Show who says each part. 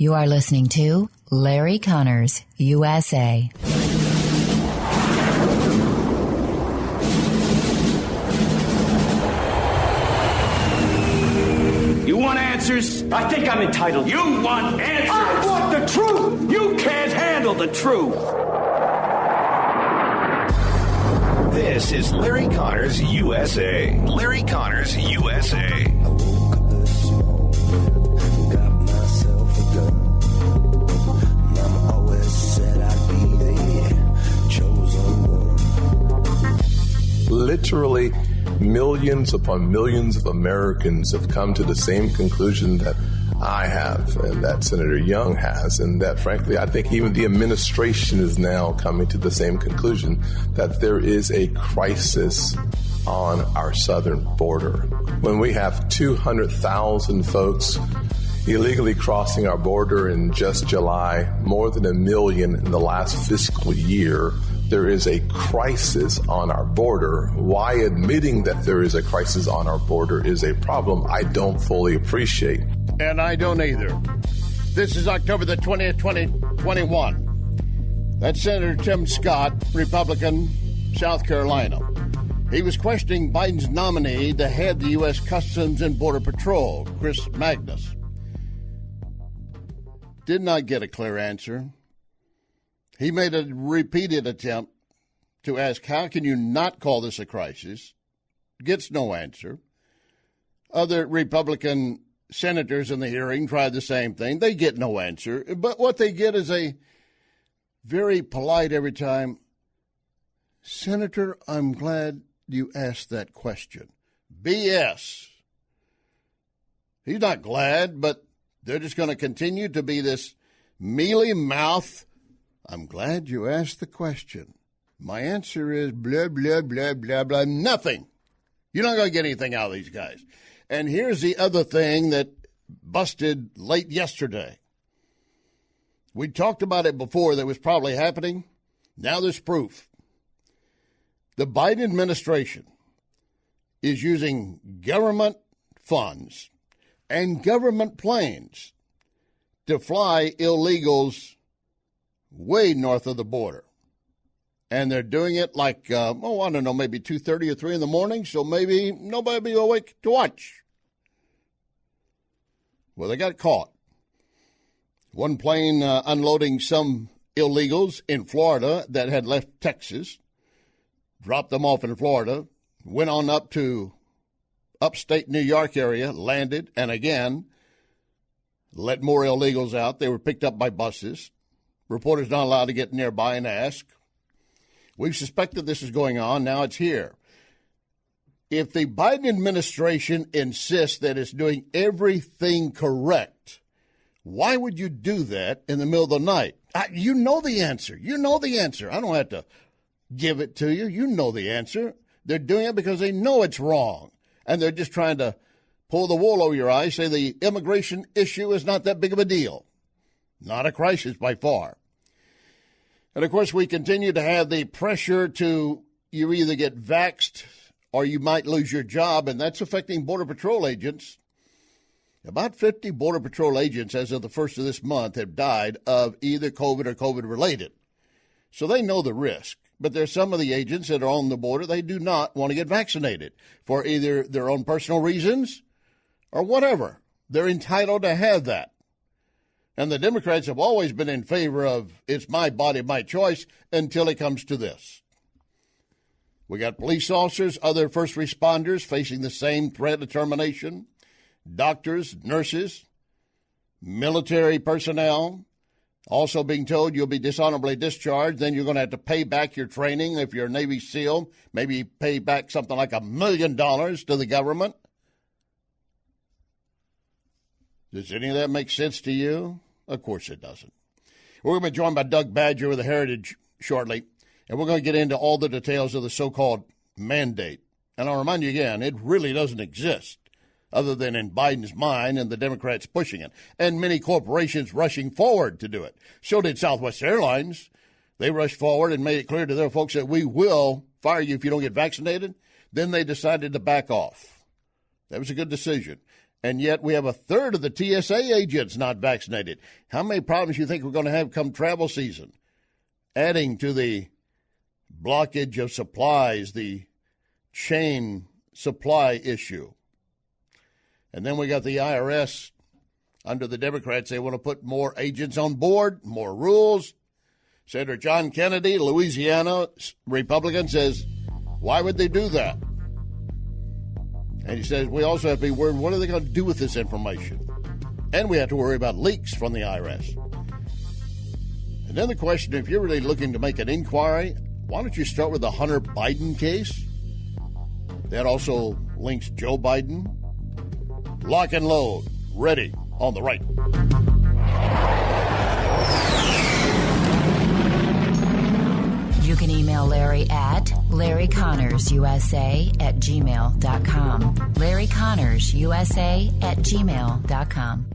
Speaker 1: You are listening to Larry Conners, USA.
Speaker 2: You want answers? I think I'm entitled. You want answers? I want the truth! You can't handle the truth!
Speaker 3: This is Larry Conners USA. Larry Conners USA.
Speaker 4: I woke up this morning, got myself a gun. Mama always said I'd be the chosen one.
Speaker 5: Literally, millions upon millions of Americans have come to the same conclusion that I have and that Senator Young has, and that, frankly, I think even the administration is now coming to the same conclusion, that there is a crisis on our southern border. When we have 200,000 folks illegally crossing our border in just July, more than 1 million in the last fiscal year, there is a crisis on our border. Why admitting that there is a crisis on our border is a problem I don't fully appreciate.
Speaker 6: And I don't either. This is October the 20th, 2021. That's Senator Tim Scott, Republican, South Carolina. He was questioning Biden's nominee to head the U.S. Customs and Border Patrol, Chris Magnus. Did not get a clear answer. He made a repeated attempt to ask, how can you not call this a crisis? Gets no answer. Other Republican senators in the hearing tried the same thing. They get no answer. But what they get is a very polite every time, Senator, I'm glad you asked that question. BS. He's not glad, but they're just going to continue to be this mealy mouth. I'm glad you asked the question. My answer is blah, blah, blah, blah, blah, nothing. You're not going to get anything out of these guys. And here's the other thing that busted late yesterday. We talked about it before that was probably happening. Now there's proof. The Biden administration is using government funds and government planes to fly illegals way north of the border. And they're doing it like, I don't know, maybe 2:30 or 3 in the morning, so maybe nobody will be awake to watch. Well, they got caught. One plane unloading some illegals in Florida that had left Texas, dropped them off in Florida, went on up to upstate New York area, landed, and again, let more illegals out. They were picked up by buses. Reporters not allowed to get nearby and ask. We've suspected this is going on. Now it's here. If the Biden administration insists that it's doing everything correct, why would you do that in the middle of the night? You know the answer. You know the answer. I don't have to give it to you. You know the answer. They're doing it because they know it's wrong. And they're just trying to pull the wool over your eyes, say the immigration issue is not that big of a deal. Not a crisis by far. And, of course, we continue to have the pressure to you either get vaxxed or you might lose your job, and that's affecting Border Patrol agents. About 50 Border Patrol agents as of the first of this month have died of either COVID or COVID-related. So they know the risk. But there's some of the agents that are on the border, they do not want to get vaccinated for either their own personal reasons or whatever. They're entitled to have that. And the Democrats have always been in favor of it's my body, my choice, until it comes to this. We got police officers, other first responders facing the same threat of termination, doctors, nurses, military personnel, also being told you'll be dishonorably discharged. Then you're going to have to pay back your training if you're a Navy SEAL, maybe pay back something like $1 million to the government. Does any of that make sense to you? Of course it doesn't. We're going to be joined by Doug Badger with the Heritage shortly, and we're going to get into all the details of the so-called mandate. And I'll remind you again, it really doesn't exist other than in Biden's mind and the Democrats pushing it, and many corporations rushing forward to do it. So did Southwest Airlines. They rushed forward and made it clear to their folks that we will fire you if you don't get vaccinated. Then they decided to back off. That was a good decision. And yet we have a third of the TSA agents not vaccinated. How many problems do you think we're going to have come travel season? Adding to the blockage of supplies, the chain supply issue. And then we got the IRS. Under the Democrats, they want to put more agents on board, more rules. Senator John Kennedy, Louisiana, Republican, says, why would they do that? And he says, we also have to be worried, what are they going to do with this information? And we have to worry about leaks from the IRS. And then the question, if you're really looking to make an inquiry, why don't you start with the Hunter Biden case? That also links Joe Biden. Lock and load. Ready on the right.
Speaker 1: You can email Larry at LarryConnersUSA@gmail.com. LarryConnersUSA@gmail.com.